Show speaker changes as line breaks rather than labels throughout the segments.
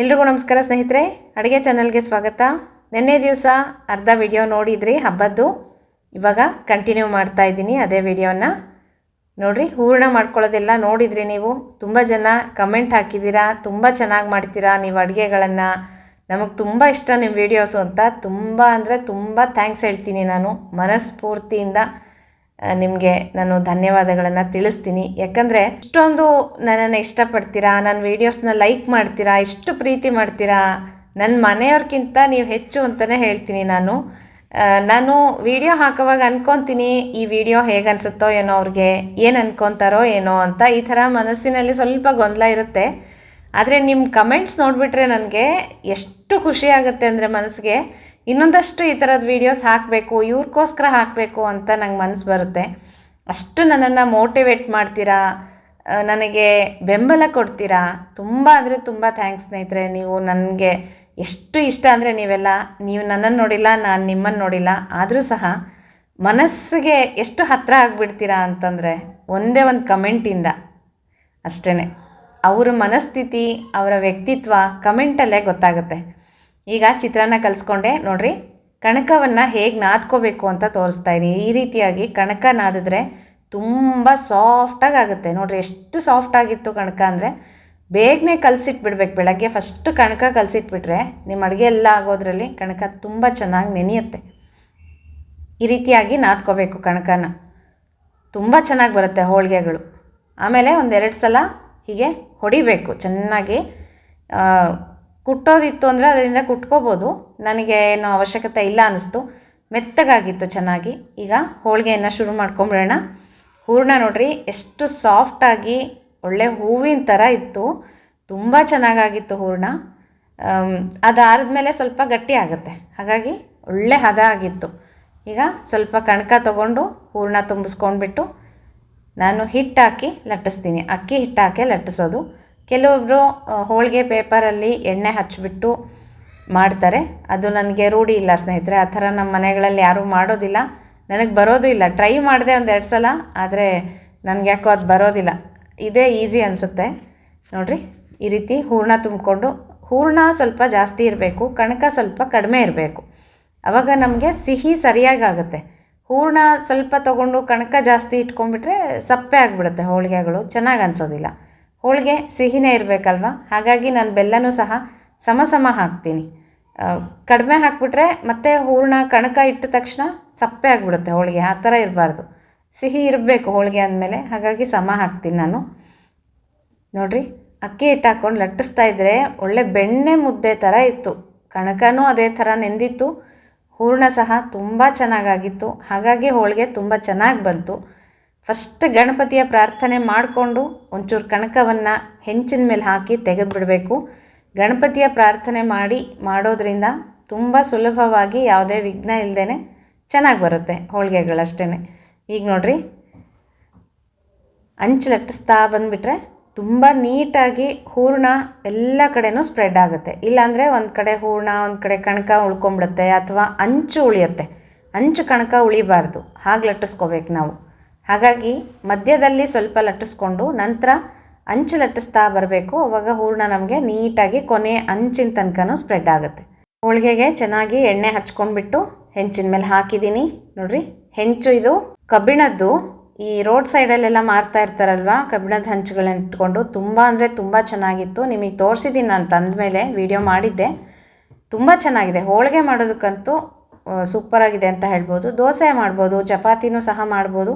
ಎಲ್ರಿಗೂ ನಮಸ್ಕಾರ ಸ್ನೇಹಿತರೆ, ಅಡುಗೆ ಚಾನಲ್ಗೆ ಸ್ವಾಗತ. ನಿನ್ನೆ ದಿವಸ ಅರ್ಧ ವಿಡಿಯೋ ನೋಡಿದ್ರಿ ಹಬ್ಬದ್ದು. ಇವಾಗ ಕಂಟಿನ್ಯೂ ಮಾಡ್ತಾ ಇದ್ದೀನಿ ಅದೇ ವಿಡಿಯೋನ. ನೋಡಿರಿ, ಹೂರಣ ಮಾಡ್ಕೊಳ್ಳೋದೆಲ್ಲ ನೋಡಿದ್ರಿ ನೀವು. ತುಂಬ ಜನ ಕಮೆಂಟ್ ಹಾಕಿದ್ದೀರಾ, ತುಂಬ ಚೆನ್ನಾಗಿ ಮಾಡ್ತೀರಾ ನೀವು ಅಡುಗೆಗಳನ್ನು, ನಮಗೆ ತುಂಬ ಇಷ್ಟ ನಿಮ್ಮ ವೀಡಿಯೋಸು ಅಂತ. ತುಂಬ ಅಂದರೆ ತುಂಬ ಥ್ಯಾಂಕ್ಸ್ ಹೇಳ್ತೀನಿ ನಾನು ಮನಸ್ಫೂರ್ತಿಯಿಂದ. ನಿಮಗೆ ನಾನು ಧನ್ಯವಾದಗಳನ್ನು ತಿಳಿಸ್ತೀನಿ. ಯಾಕಂದರೆ ಇಷ್ಟೊಂದು ನನ್ನನ್ನು ಇಷ್ಟಪಡ್ತೀರಾ, ನನ್ನ ವೀಡಿಯೋಸ್ನ ಲೈಕ್ ಮಾಡ್ತೀರಾ, ಇಷ್ಟು ಪ್ರೀತಿ ಮಾಡ್ತೀರಾ. ನನ್ನ ಮನೆಯವ್ರಿಗಿಂತ ನೀವು ಹೆಚ್ಚು ಅಂತಲೇ ಹೇಳ್ತೀನಿ ನಾನು ವಿಡಿಯೋ ಹಾಕೋವಾಗ ಅಂದ್ಕೊತೀನಿ ಈ ವಿಡಿಯೋ ಹೇಗೆ ಅನಿಸುತ್ತೋ ಏನೋ, ಅವ್ರಿಗೆ ಏನು ಅಂದ್ಕೊತಾರೋ ಏನೋ ಅಂತ. ಈ ಥರ ಮನಸ್ಸಿನಲ್ಲಿ ಸ್ವಲ್ಪ ಗೊಂದಲ ಇರುತ್ತೆ. ಆದರೆ ನಿಮ್ಮ ಕಮೆಂಟ್ಸ್ ನೋಡಿಬಿಟ್ರೆ ನನಗೆ ಎಷ್ಟು ಖುಷಿ ಆಗುತ್ತೆ ಅಂದರೆ ಮನಸ್ಸಿಗೆ, ಇನ್ನೊಂದಷ್ಟು ಈ ಥರದ ವೀಡಿಯೋಸ್ ಹಾಕಬೇಕು, ಇವ್ರಿಗೋಸ್ಕರ ಹಾಕಬೇಕು ಅಂತ ನಂಗೆ ಮನಸ್ಸು ಬರುತ್ತೆ. ಅಷ್ಟು ನನ್ನನ್ನು ಮೋಟಿವೇಟ್ ಮಾಡ್ತೀರಾ, ನನಗೆ ಬೆಂಬಲ ಕೊಡ್ತೀರಾ. ತುಂಬ ಅಂದರೆ ತುಂಬ ಥ್ಯಾಂಕ್ಸ್ ಸ್ನೇಹಿತರೆ. ನೀವು ನನಗೆ ಎಷ್ಟು ಇಷ್ಟ ಅಂದರೆ ನೀವು ನನ್ನನ್ನು ನೋಡಿಲ್ಲ, ನಾನು ನಿಮ್ಮನ್ನು ನೋಡಿಲ್ಲ, ಆದರೂ ಸಹ ಮನಸ್ಸಿಗೆ ಎಷ್ಟು ಹತ್ತಿರ ಆಗಿಬಿಡ್ತೀರಾ ಅಂತಂದರೆ ಒಂದೇ ಒಂದು ಕಮೆಂಟಿಂದ ಅಷ್ಟೇ. ಅವರ ಮನಸ್ಥಿತಿ, ಅವರ ವ್ಯಕ್ತಿತ್ವ ಕಮೆಂಟಲ್ಲೇ ಗೊತ್ತಾಗುತ್ತೆ. ಈಗ ಚಿತ್ರಾನ್ನ ಕಲಿಸ್ಕೊಂಡೆ ನೋಡಿರಿ. ಕಣಕವನ್ನು ಹೇಗೆ ನಾದ್ಕೋಬೇಕು ಅಂತ ತೋರಿಸ್ತಾ ಇದ್ದೀನಿ. ಈ ರೀತಿಯಾಗಿ ಕಣಕ ನಾದಿದ್ರೆ ತುಂಬ ಸಾಫ್ಟಾಗಿ ಆಗುತ್ತೆ. ನೋಡಿರಿ ಎಷ್ಟು ಸಾಫ್ಟಾಗಿತ್ತು ಕಣಕ ಅಂದರೆ. ಬೇಗನೆ ಕಲಸಿಟ್ಬಿಡ್ಬೇಕು. ಬೆಳಗ್ಗೆ ಫಸ್ಟು ಕಣಕ ಕಲಸಿಟ್ಬಿಟ್ರೆ ನಿಮ್ಮ ಅಡುಗೆ ಎಲ್ಲ ಆಗೋದ್ರಲ್ಲಿ ಕಣಕ ತುಂಬ ಚೆನ್ನಾಗಿ ನೆನೆಯುತ್ತೆ. ಈ ರೀತಿಯಾಗಿ ನಾದ್ಕೋಬೇಕು ಕಣಕನ. ತುಂಬ ಚೆನ್ನಾಗಿ ಬರುತ್ತೆ ಹೋಳಿಗೆಗಳು. ಆಮೇಲೆ ಒಂದೆರಡು ಸಲ ಹೀಗೆ ಹೊಡಿಬೇಕು ಚೆನ್ನಾಗಿ. ಕುಟ್ಟೋದಿತ್ತು ಅಂದರೆ ಅದರಿಂದ ಕುಟ್ಕೋಬೋದು, ನನಗೆ ಏನೋ ಅವಶ್ಯಕತೆ ಇಲ್ಲ ಅನ್ನಿಸ್ತು. ಮೆತ್ತಗಾಗಿತ್ತು ಚೆನ್ನಾಗಿ. ಈಗ ಹೋಳಿಗೆಯನ್ನು ಶುರು ಮಾಡ್ಕೊಂಬಿಡೋಣ. ಹೂರಣ ನೋಡಿರಿ ಎಷ್ಟು ಸಾಫ್ಟಾಗಿ ಒಳ್ಳೆ ಹೂವಿನ ಥರ ಇತ್ತು. ತುಂಬ ಚೆನ್ನಾಗಾಗಿತ್ತು ಹೂರಣ. ಅದಾದ್ಮೇಲೆ ಸ್ವಲ್ಪ ಗಟ್ಟಿ ಆಗುತ್ತೆ, ಹಾಗಾಗಿ ಒಳ್ಳೆ ಹದ ಆಗಿತ್ತು. ಈಗ ಸ್ವಲ್ಪ ಕಣಕ ತೊಗೊಂಡು ಹೂರಣ ತುಂಬಿಸ್ಕೊಂಡ್ಬಿಟ್ಟು ನಾನು ಹಿಟ್ಟು ಹಾಕಿ ಲಟ್ಟಿಸ್ತೀನಿ. ಅಕ್ಕಿ ಹಿಟ್ಟು ಹಾಕಿ ಲಟ್ಟಿಸೋದು. ಕೆಲವೊಬ್ಬರು ಹೋಳಿಗೆ ಪೇಪರಲ್ಲಿ ಎಣ್ಣೆ ಹಚ್ಚಿಬಿಟ್ಟು ಮಾಡ್ತಾರೆ. ಅದು ನನಗೆ ರೂಢಿ ಇಲ್ಲ ಸ್ನೇಹಿತರೆ. ಆ ಥರ ನಮ್ಮ ಮನೆಗಳಲ್ಲಿ ಯಾರೂ ಮಾಡೋದಿಲ್ಲ, ನನಗೆ ಬರೋದು ಇಲ್ಲ. ಟ್ರೈ ಮಾಡಿದೆ ಒಂದೆರಡು ಸಲ, ಆದರೆ ನನಗೆ ಯಾಕೋ ಅದು ಬರೋದಿಲ್ಲ. ಇದೇ ಈಸಿ ಅನಿಸುತ್ತೆ. ನೋಡಿರಿ, ಈ ರೀತಿ ಹೂರಣ ತುಂಬಿಕೊಂಡು, ಹೂರಣ ಸ್ವಲ್ಪ ಜಾಸ್ತಿ ಇರಬೇಕು, ಕಣಕ ಸ್ವಲ್ಪ ಕಡಿಮೆ ಇರಬೇಕು. ಆವಾಗ ನಮಗೆ ಸಿಹಿ ಸರಿಯಾಗಿ ಆಗುತ್ತೆ. ಹೂರಣ ಸ್ವಲ್ಪ ತೊಗೊಂಡು ಕಣಕ ಜಾಸ್ತಿ ಇಟ್ಕೊಂಡ್ಬಿಟ್ರೆ ಸಪ್ಪೆ ಆಗಿಬಿಡುತ್ತೆ ಹೋಳಿಗೆಗಳು, ಚೆನ್ನಾಗಿ ಅನಿಸೋದಿಲ್ಲ. ಹೋಳಿಗೆ ಸಿಹಿನೇ ಇರಬೇಕಲ್ವ, ಹಾಗಾಗಿ ನಾನು ಬೆಲ್ಲನೂ ಸಹ ಸಮ ಹಾಕ್ತೀನಿ. ಕಡಿಮೆ ಹಾಕಿಬಿಟ್ರೆ ಮತ್ತು ಹೂರಣ ಕಣಕ ಇಟ್ಟ ತಕ್ಷಣ ಸಪ್ಪೆ ಆಗಿಬಿಡುತ್ತೆ ಹೋಳಿಗೆ. ಆ ಥರ ಇರಬಾರ್ದು, ಸಿಹಿ ಇರಬೇಕು ಹೋಳಿಗೆ ಅಂದಮೇಲೆ. ಹಾಗಾಗಿ ಸಮ ಹಾಕ್ತೀನಿ ನಾನು. ನೋಡಿರಿ, ಅಕ್ಕಿ ಹಿಟ್ಟು ಹಾಕ್ಕೊಂಡು ಲಟ್ಟಿಸ್ತಾ ಇದ್ದರೆ ಒಳ್ಳೆ ಬೆಣ್ಣೆ ಮುದ್ದೆ ಥರ ಇತ್ತು. ಕಣಕನೂ ಅದೇ ಥರ ನೆಂದಿತ್ತು, ಹೂರಣ ಸಹ ತುಂಬ ಚೆನ್ನಾಗಾಗಿತ್ತು. ಹಾಗಾಗಿ ಹೋಳಿಗೆ ತುಂಬ ಚೆನ್ನಾಗಿ ಬಂತು. ಫಸ್ಟ್ ಗಣಪತಿಯ ಪ್ರಾರ್ಥನೆ ಮಾಡಿಕೊಂಡು ಒಂಚೂರು ಕಣಕವನ್ನು ಹೆಂಚಿನ ಮೇಲೆ ಹಾಕಿ ತೆಗೆದುಬಿಡಬೇಕು. ಗಣಪತಿಯ ಪ್ರಾರ್ಥನೆ ಮಾಡೋದ್ರಿಂದ ತುಂಬ ಸುಲಭವಾಗಿ ಯಾವುದೇ ವಿಘ್ನ ಇಲ್ಲದೇ ಚೆನ್ನಾಗಿ ಬರುತ್ತೆ ಹೋಳಿಗೆಗಳಷ್ಟೇ. ಈಗ ನೋಡಿರಿ, ಅಂಚು ಲಟ್ಟಿಸ್ತಾ ಬಂದುಬಿಟ್ರೆ ತುಂಬ ನೀಟಾಗಿ ಹೂರಣ ಎಲ್ಲ ಕಡೆನೂ ಸ್ಪ್ರೆಡ್ ಆಗುತ್ತೆ. ಇಲ್ಲಾಂದರೆ ಒಂದು ಕಡೆ ಹೂರಣ, ಒಂದು ಕಡೆ ಕಣಕ ಉಳ್ಕೊಂಬಿಡುತ್ತೆ, ಅಥವಾ ಅಂಚು ಉಳಿಯುತ್ತೆ. ಅಂಚು ಕಣಕ ಉಳಿಬಾರ್ದು, ಹಾಗೆ ಲಟ್ಟಿಸ್ಕೋಬೇಕು ನಾವು. ಹಾಗಾಗಿ ಮಧ್ಯದಲ್ಲಿ ಸ್ವಲ್ಪ ಲಟ್ಟಿಸ್ಕೊಂಡು ನಂತರ ಅಂಚು ಲಟ್ಟಿಸ್ತಾ ಬರಬೇಕು. ಆವಾಗ ಹೂರಣ ನಮಗೆ ನೀಟಾಗಿ ಕೊನೆ ಅಂಚಿನ ತನಕನೂ ಸ್ಪ್ರೆಡ್ ಆಗುತ್ತೆ. ಹೋಳಿಗೆಗೆ ಚೆನ್ನಾಗಿ ಎಣ್ಣೆ ಹಚ್ಕೊಂಡ್ಬಿಟ್ಟು ಹೆಂಚಿನ ಮೇಲೆ ಹಾಕಿದ್ದೀನಿ. ನೋಡಿರಿ, ಹೆಂಚು ಇದು ಕಬ್ಬಿಣದ್ದು. ಈ ರೋಡ್ ಸೈಡಲ್ಲೆಲ್ಲ ಮಾರ್ತಾ ಇರ್ತಾರಲ್ವ, ಕಬ್ಬಿಣದ ಹಂಚುಗಳನ್ನ ಇಟ್ಕೊಂಡು ತುಂಬ ಅಂದರೆ ತುಂಬ ಚೆನ್ನಾಗಿತ್ತು. ನಿಮಗೆ ತೋರಿಸಿದ್ದೀನಿ ನಾನು ತಂದಮೇಲೆ ವಿಡಿಯೋ ಮಾಡಿದ್ದೆ. ತುಂಬ ಚೆನ್ನಾಗಿದೆ. ಹೋಳಿಗೆ ಮಾಡೋದಕ್ಕಂತೂ ಸೂಪರಾಗಿದೆ ಅಂತ ಹೇಳ್ಬೋದು. ದೋಸೆ ಮಾಡ್ಬೋದು, ಚಪಾತಿನೂ ಸಹ ಮಾಡ್ಬೋದು.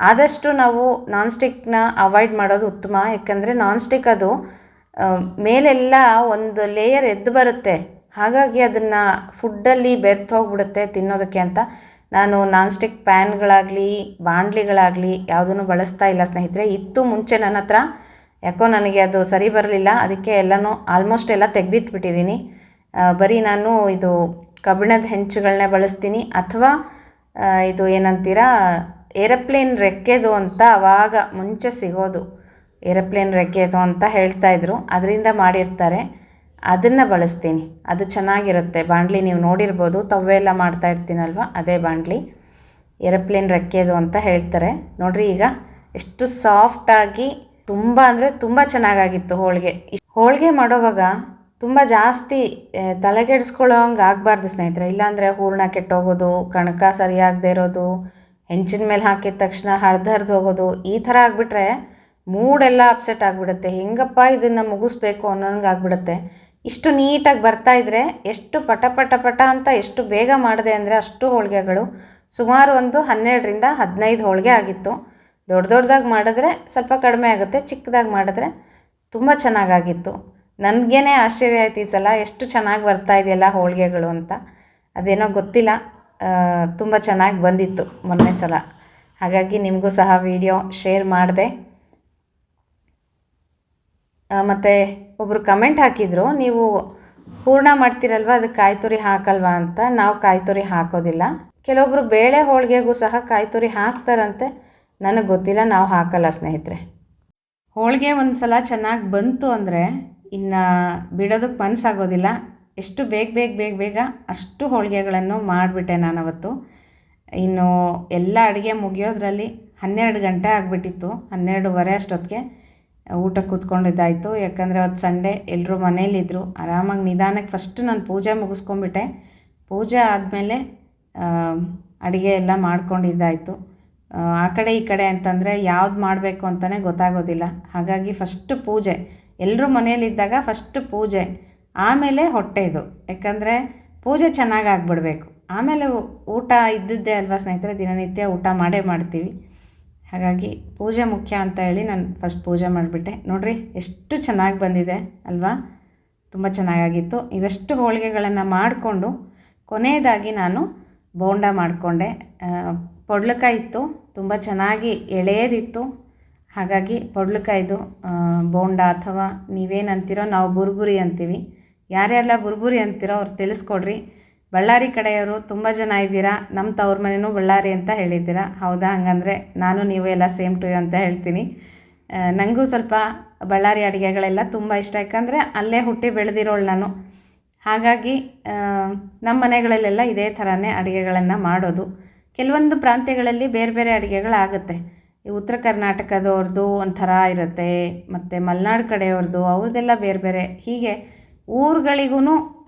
ಆದಷ್ಟು ನಾವು ನಾನ್ ಸ್ಟಿಕ್ನ ಅವಾಯ್ಡ್ ಮಾಡೋದು ಉತ್ತಮ. ಯಾಕಂದರೆ ನಾನ್ ಸ್ಟಿಕ್ ಅದು ಮೇಲೆಲ್ಲ ಒಂದು ಲೇಯರ್ ಎದ್ದು ಬರುತ್ತೆ, ಹಾಗಾಗಿ ಅದನ್ನು ಫುಡ್ಡಲ್ಲಿ ಬೆರ್ತು ಹೋಗ್ಬಿಡುತ್ತೆ ತಿನ್ನೋದಕ್ಕೆ ಅಂತ ನಾನು ನಾನ್ ಸ್ಟಿಕ್ ಪ್ಯಾನ್ಗಳಾಗಲಿ ಬಾಣಲಿಗಳಾಗಲಿ ಯಾವುದನ್ನು ಬಳಸ್ತಾ ಇಲ್ಲ ಸ್ನೇಹಿತರೆ. ಇತ್ತು ಮುಂಚೆ ನನ್ನ ಹತ್ರ, ಯಾಕೋ ನನಗೆ ಅದು ಸರಿ ಬರಲಿಲ್ಲ, ಅದಕ್ಕೆ ಎಲ್ಲನೂ ಆಲ್ಮೋಸ್ಟ್ ಎಲ್ಲ ತೆಗೆದಿಟ್ಬಿಟ್ಟಿದ್ದೀನಿ. ಬರೀ ನಾನು ಇದು ಕಬ್ಬಿಣದ ಹೆಂಚುಗಳನ್ನೇ ಬಳಸ್ತೀನಿ. ಅಥವಾ ಇದು ಏನಂತೀರಾ, ಏರೋಪ್ಲೇನ್ ರೆಕ್ಕೆದು ಅಂತ ಆವಾಗ ಮುಂಚೆ ಸಿಗೋದು, ಏರೋಪ್ಲೇನ್ ರೆಕ್ಕೆದು ಅಂತ ಹೇಳ್ತಾಯಿದ್ರು, ಅದರಿಂದ ಮಾಡಿರ್ತಾರೆ, ಅದನ್ನು ಬಳಸ್ತೀನಿ. ಅದು ಚೆನ್ನಾಗಿರುತ್ತೆ. ಬಾಣಲಿ ನೀವು ನೋಡಿರ್ಬೋದು, ತವ್ವೆ ಎಲ್ಲ ಮಾಡ್ತಾ ಇರ್ತೀನಲ್ವ, ಅದೇ ಬಾಣಲಿ. ಏರೋಪ್ಲೇನ್ ರೆಕ್ಕೆದು ಅಂತ ಹೇಳ್ತಾರೆ. ನೋಡಿರಿ, ಈಗ ಎಷ್ಟು ಸಾಫ್ಟಾಗಿ ತುಂಬ ಅಂದರೆ ತುಂಬ ಚೆನ್ನಾಗಾಗಿತ್ತು ಹೋಳಿಗೆ. ಹೋಳಿಗೆ ಮಾಡೋವಾಗ ತುಂಬ ಜಾಸ್ತಿ ತಲೆಗೆಡಿಸ್ಕೊಳ್ಳೋ ಹಂಗೆ ಆಗಬಾರ್ದು ಸ್ನೇಹಿತರೆ. ಇಲ್ಲಾಂದರೆ ಹೂರಣ ಕೆಟ್ಟೋಗೋದು, ಕಣಕ ಸರಿಯಾಗದೇ ಇರೋದು, ಹೆಂಚಿನ ಮೇಲೆ ಹಾಕಿದ ತಕ್ಷಣ ಹರಿದು ಹೋಗೋದು, ಈ ಥರ ಆಗಿಬಿಟ್ರೆ ಮೂಡೆಲ್ಲ ಅಪ್ಸೆಟ್ ಆಗಿಬಿಡುತ್ತೆ. ಹೆಂಗಪ್ಪ ಇದನ್ನು ಮುಗಿಸ್ಬೇಕು ಅನ್ನೋಂಗೆ ಆಗಿಬಿಡುತ್ತೆ. ಇಷ್ಟು ನೀಟಾಗಿ ಬರ್ತಾಯಿದ್ರೆ ಎಷ್ಟು ಪಟ ಪಟ ಪಟ ಅಂತ ಎಷ್ಟು ಬೇಗ ಮಾಡಿದೆ ಅಂದರೆ ಅಷ್ಟು ಹೋಳಿಗೆಗಳು ಸುಮಾರು ಒಂದು 12ರಿಂದ 15 ಹೋಳಿಗೆ ಆಗಿತ್ತು. ದೊಡ್ಡದಾಗಿ ಮಾಡಿದ್ರೆ ಸ್ವಲ್ಪ ಕಡಿಮೆ ಆಗುತ್ತೆ, ಚಿಕ್ಕದಾಗಿ ಮಾಡಿದ್ರೆ ತುಂಬ ಚೆನ್ನಾಗಾಗಿತ್ತು. ನನಗೇನೆ ಆಶ್ಚರ್ಯ ಆಯ್ತು ಈ ಸಲ ಎಷ್ಟು ಚೆನ್ನಾಗಿ ಬರ್ತಾ ಇದೆಯಲ್ಲ ಹೋಳಿಗೆಗಳು ಅಂತ. ಅದೇನೋ ಗೊತ್ತಿಲ್ಲ, ತುಂಬ ಚೆನ್ನಾಗಿ ಬಂದಿತ್ತು ಮೊನ್ನೆ ಸಲ. ಹಾಗಾಗಿ ನಿಮಗೂ ಸಹ ವಿಡಿಯೋ ಶೇರ್ ಮಾಡಿದೆ. ಮತ್ತು ಒಬ್ಬರು ಕಮೆಂಟ್ ಹಾಕಿದರು, ನೀವು ಹೂರಣ ಮಾಡ್ತೀರಲ್ವ ಅದಕ್ಕೆ ಕಾಯಿ ತುರಿ ಹಾಕಲ್ವಾ ಅಂತ. ನಾವು ಕಾಯಿ ತುರಿ ಹಾಕೋದಿಲ್ಲ. ಕೆಲವೊಬ್ಬರು ಬೇಳೆ ಹೋಳಿಗೆಗೂ ಸಹ ಕಾಯಿ ತುರಿ ಹಾಕ್ತಾರಂತೆ, ನನಗೆ ಗೊತ್ತಿಲ್ಲ, ನಾವು ಹಾಕಲ್ಲ ಸ್ನೇಹಿತರೆ. ಹೋಳಿಗೆ ಒಂದು ಸಲ ಚೆನ್ನಾಗಿ ಬಂತು ಅಂದರೆ ಇನ್ನು ಬಿಡೋದಕ್ಕೆ ಮನಸ್ಸಾಗೋದಿಲ್ಲ. ಎಷ್ಟು ಬೇಗ ಅಷ್ಟು ಹೋಳಿಗೆಗಳನ್ನು ಮಾಡಿಬಿಟ್ಟೆ ನಾನು ಅವತ್ತು. ಇನ್ನು ಎಲ್ಲ ಅಡುಗೆ ಮುಗಿಯೋದ್ರಲ್ಲಿ 12 ಗಂಟೆ ಆಗಿಬಿಟ್ಟಿತ್ತು. 12:15 ಅಷ್ಟೊತ್ತಿಗೆ ಊಟಕ್ಕೆ ಕೂತ್ಕೊಂಡಿದ್ದಾಯಿತು. ಯಾಕಂದರೆ ಅವತ್ತು ಸಂಡೇ, ಎಲ್ಲರೂ ಮನೇಲಿದ್ದರು. ಆರಾಮಾಗಿ ನಿಧಾನಕ್ಕೆ ಫಸ್ಟ್ ನಾನು ಪೂಜೆ ಮುಗಿಸ್ಕೊಂಡ್ಬಿಟ್ಟೆ. ಪೂಜೆ ಆದಮೇಲೆ ಅಡುಗೆ ಎಲ್ಲ ಮಾಡ್ಕೊಂಡಿದ್ದಾಯಿತು. ಆ ಕಡೆ ಈ ಕಡೆ ಅಂತಂದರೆ ಯಾವ್ದು ಮಾಡಬೇಕು ಅಂತಲೇ ಗೊತ್ತಾಗೋದಿಲ್ಲ. ಹಾಗಾಗಿ ಫಸ್ಟು ಪೂಜೆ, ಎಲ್ಲರೂ ಮನೆಯಲ್ಲಿದ್ದಾಗ ಫಸ್ಟು ಪೂಜೆ, ಆಮೇಲೆ ಹೊಟ್ಟೆದು. ಯಾಕಂದರೆ ಪೂಜೆ ಚೆನ್ನಾಗಿ ಆಗಿಬಿಡ್ಬೇಕು, ಆಮೇಲೆ ಊಟ ಇದ್ದಿದ್ದೇ ಅಲ್ವಾ ಸ್ನೇಹಿತರೆ. ದಿನನಿತ್ಯ ಊಟ ಮಾಡೇ ಮಾಡ್ತೀವಿ. ಹಾಗಾಗಿ ಪೂಜೆ ಮುಖ್ಯ ಅಂತ ಹೇಳಿ ನಾನು ಫಸ್ಟ್ ಪೂಜೆ ಮಾಡಿಬಿಟ್ಟೆ. ನೋಡಿರಿ ಎಷ್ಟು ಚೆನ್ನಾಗಿ ಬಂದಿದೆ ಅಲ್ವಾ, ತುಂಬ ಚೆನ್ನಾಗಾಗಿತ್ತು. ಇದಷ್ಟು ಹೋಳಿಗೆಗಳನ್ನು ಮಾಡಿಕೊಂಡು ಕೊನೆಯದಾಗಿ ನಾನು ಬೋಂಡ ಮಾಡಿಕೊಂಡೆ. ಪೊಡ್ಲಕಾಯಿ ಇತ್ತು, ತುಂಬ ಚೆನ್ನಾಗಿ ಎಳೆಯದಿತ್ತು. ಹಾಗಾಗಿ ಪೊಡ್ಲಕಾಯ್ದು ಬೋಂಡ, ಅಥವಾ ನೀವೇನಂತೀರೋ, ನಾವು ಬುರ್ಬುರಿ ಅಂತೀವಿ. ಯಾರ್ಯಾರೆಲ್ಲ ಬುರ್ಬುರಿ ಅಂತೀರೋ ಅವ್ರು ತಿಳಿಸ್ಕೊಡ್ರಿ. ಬಳ್ಳಾರಿ ಕಡೆಯವರು ತುಂಬ ಜನ ಇದ್ದೀರಾ. ನಮ್ಮ ತವ್ರ ಮನೆಯೂ ಬಳ್ಳಾರಿ ಅಂತ ಹೇಳಿದ್ದೀರಾ. ಹೌದಾ? ಹಂಗಂದರೆ ನಾನು ನೀವು ಎಲ್ಲ ಸೇಮ್ ಟು ಯು ಅಂತ ಹೇಳ್ತೀನಿ. ನನಗೂ ಸ್ವಲ್ಪ ಬಳ್ಳಾರಿ ಅಡುಗೆಗಳೆಲ್ಲ ತುಂಬ ಇಷ್ಟ. ಯಾಕಂದರೆ ಅಲ್ಲೇ ಹುಟ್ಟಿ ಬೆಳೆದಿರೋಳು ನಾನು. ಹಾಗಾಗಿ ನಮ್ಮ ಮನೆಗಳಲ್ಲೆಲ್ಲ ಇದೇ ಥರನೇ ಅಡುಗೆಗಳನ್ನು ಮಾಡೋದು. ಕೆಲವೊಂದು ಪ್ರಾಂತ್ಯಗಳಲ್ಲಿ ಬೇರೆ ಬೇರೆ ಅಡುಗೆಗಳಾಗುತ್ತೆ. ಈ ಉತ್ತರ ಕರ್ನಾಟಕದವ್ರದ್ದು ಒಂಥರ ಇರುತ್ತೆ, ಮತ್ತು ಮಲೆನಾಡು ಕಡೆಯವ್ರದ್ದು ಅವ್ರದ್ದೆಲ್ಲ ಬೇರೆ ಬೇರೆ. ಹೀಗೆ ಊರುಗಳಿಗೂ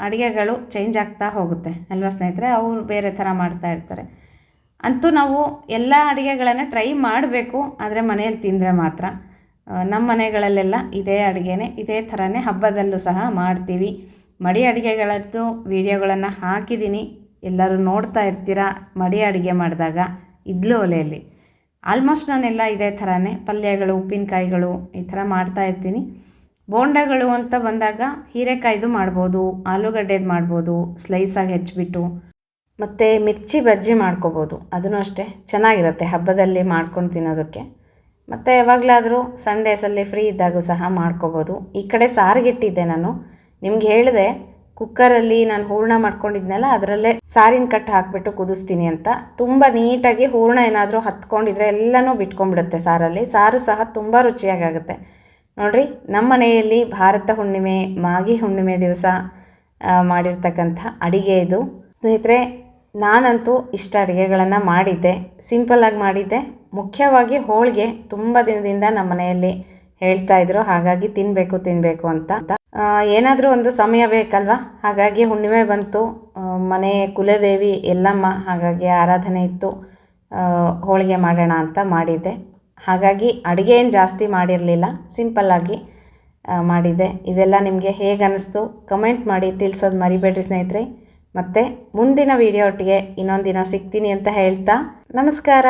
ಅಡುಗೆಗಳು ಚೇಂಜ್ ಆಗ್ತಾ ಹೋಗುತ್ತೆ ಅಲ್ವಾ ಸ್ನೇಹಿತರೆ. ಅವರು ಬೇರೆ ಥರ ಮಾಡ್ತಾ ಇರ್ತಾರೆ. ಅಂತೂ ನಾವು ಎಲ್ಲ ಅಡುಗೆಗಳನ್ನು ಟ್ರೈ ಮಾಡಬೇಕು, ಆದರೆ ಮನೆಯಲ್ಲಿ ತಿಂದರೆ ಮಾತ್ರ. ನಮ್ಮ ಮನೆಗಳಲ್ಲೆಲ್ಲ ಇದೇ ಅಡುಗೆನೇ, ಇದೇ ಥರನೇ ಹಬ್ಬದಲ್ಲೂ ಸಹ ಮಾಡ್ತೀವಿ. ಮಡಿ ಅಡುಗೆಗಳದ್ದು ವಿಡಿಯೋಗಳನ್ನು ಹಾಕಿದ್ದೀನಿ, ಎಲ್ಲರೂ ನೋಡ್ತಾ ಇರ್ತೀರಾ. ಮಡಿ ಅಡುಗೆ ಮಾಡಿದಾಗ ಇಡ್ಲಿ ಒಲೆಯಲ್ಲಿ ಆಲ್ಮೋಸ್ಟ್ ನಾನೆಲ್ಲ ಇದೇ ಥರನೇ ಪಲ್ಯಗಳು, ಉಪ್ಪಿನಕಾಯಿಗಳು ಈ ಥರ ಮಾಡ್ತಾ ಇರ್ತೀನಿ. ಬೋಂಡಗಳು ಅಂತ ಬಂದಾಗ ಹೀರೆಕಾಯ್ದು ಮಾಡ್ಬೋದು, ಆಲೂಗಡ್ಡೆದು ಮಾಡ್ಬೋದು, ಸ್ಲೈಸಾಗಿ ಹೆಚ್ಚಿಬಿಟ್ಟು. ಮತ್ತು ಮಿರ್ಚಿ ಬಜ್ಜಿ ಮಾಡ್ಕೋಬೋದು, ಅದೂ ಅಷ್ಟೇ ಚೆನ್ನಾಗಿರುತ್ತೆ ಹಬ್ಬದಲ್ಲಿ ಮಾಡ್ಕೊಂಡು ತಿನ್ನೋದಕ್ಕೆ. ಮತ್ತು ಯಾವಾಗಲಾದರೂ ಸಂಡೇಸಲ್ಲಿ ಫ್ರೀ ಇದ್ದಾಗೂ ಸಹ ಮಾಡ್ಕೋಬೋದು. ಈ ಕಡೆ ಸಾರಿಗಿಟ್ಟಿದ್ದೆ ನಾನು, ನಿಮ್ಗೆ ಹೇಳಿದೆ ಕುಕ್ಕರಲ್ಲಿ ನಾನು ಹೂರಣ ಮಾಡ್ಕೊಂಡಿದ್ನಲ್ಲ, ಅದರಲ್ಲೇ ಸಾರಿನ ಕಟ್ಟು ಹಾಕಿಬಿಟ್ಟು ಕುದಿಸ್ತೀನಿ ಅಂತ. ತುಂಬ ನೀಟಾಗಿ ಹೂರಣ ಏನಾದರೂ ಹತ್ಕೊಂಡಿದ್ರೆ ಎಲ್ಲನೂ ಬಿಟ್ಕೊಂಡ್ಬಿಡುತ್ತೆ ಸಾರಲ್ಲಿ. ಸಾರು ಸಹ ತುಂಬ ರುಚಿಯಾಗುತ್ತೆ. ನೋಡಿರಿ, ನಮ್ಮ ಮನೆಯಲ್ಲಿ ಭಾರತ ಹುಣ್ಣಿಮೆ, ಮಾಗಿ ಹುಣ್ಣಿಮೆ ದಿವಸ ಮಾಡಿರ್ತಕ್ಕಂಥ ಅಡುಗೆ ಇದು ಸ್ನೇಹಿತರೆ. ನಾನಂತೂ ಇಷ್ಟ ಅಡುಗೆಗಳನ್ನು ಮಾಡಿದ್ದೆ, ಸಿಂಪಲ್ಲಾಗಿ ಮಾಡಿದ್ದೆ. ಮುಖ್ಯವಾಗಿ ಹೋಳಿಗೆ ತುಂಬ ದಿನದಿಂದ ನಮ್ಮ ಮನೆಯಲ್ಲಿ ಹೇಳ್ತಾಯಿದ್ರು, ಹಾಗಾಗಿ ತಿನ್ನಬೇಕು ಅಂತ. ಏನಾದರೂ ಒಂದು ಸಮಯ ಬೇಕಲ್ವ. ಹಾಗಾಗಿ ಹುಣ್ಣಿಮೆ ಬಂತು, ಮನೆ ಕುಲದೇವಿ ಎಲ್ಲಮ್ಮ, ಹಾಗಾಗಿ ಆರಾಧನೆ ಇತ್ತು, ಹೋಳಿಗೆ ಮಾಡೋಣ ಅಂತ ಮಾಡಿದ್ದೆ. ಹಾಗಾಗಿ ಅಡುಗೆ ಏನು ಜಾಸ್ತಿ ಮಾಡಿರಲಿಲ್ಲ, ಸಿಂಪಲ್ಲಾಗಿ ಮಾಡಿದ್ದೆ. ಇದೆಲ್ಲ ನಿಮಗೆ ಹೇಗೆ ಅನ್ನಿಸ್ತು ಕಮೆಂಟ್ ಮಾಡಿ ತಿಳಿಸೋದು ಮರಿಬೇಡ್ರಿ ಸ್ನೇಹಿತರೆ. ಮತ್ತು ಮುಂದಿನ ವಿಡಿಯೋ ಒಟ್ಟಿಗೆ ಇನ್ನೊಂದು ದಿನ ಸಿಗ್ತೀನಿ ಅಂತ ಹೇಳ್ತಾ ನಮಸ್ಕಾರ.